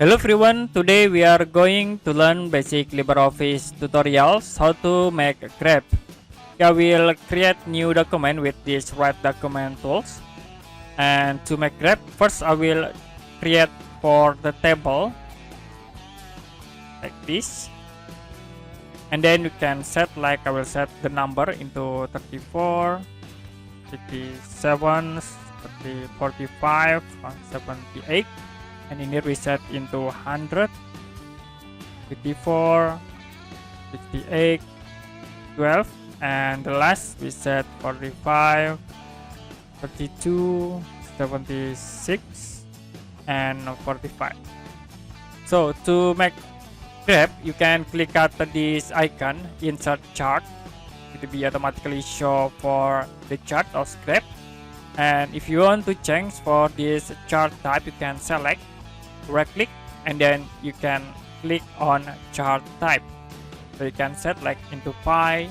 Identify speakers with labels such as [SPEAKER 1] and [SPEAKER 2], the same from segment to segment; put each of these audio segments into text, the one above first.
[SPEAKER 1] Hello everyone, today we are going to learn basic LibreOffice tutorials how to make a graph. I will create new document with this write document tools. And to make graph, first I will create for the table like this. And then you can set, like I will set the number into 34, 57, 45, 78. And in here we set into 100, 54, 58, 12, and the last we set 45, 32, 76, and 45. So to make graph, you can click out this icon, insert chart. It will be automatically show for the chart or graph. And if you want to change for this chart type, you can select, right click, and then you can click on chart type. So you can set like into pie,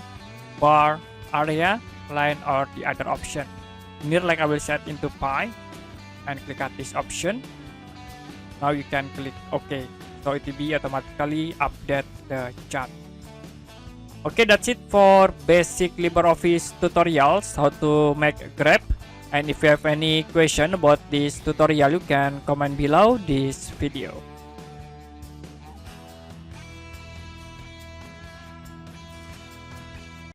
[SPEAKER 1] bar, area, line, or the other option. Here, like I will set into pie and click at this option. Now you can click OK. So it will be automatically update the chart. Okay, that's it for basic LibreOffice tutorials how to make a graph. And if you have any question about this tutorial, you can comment below this video.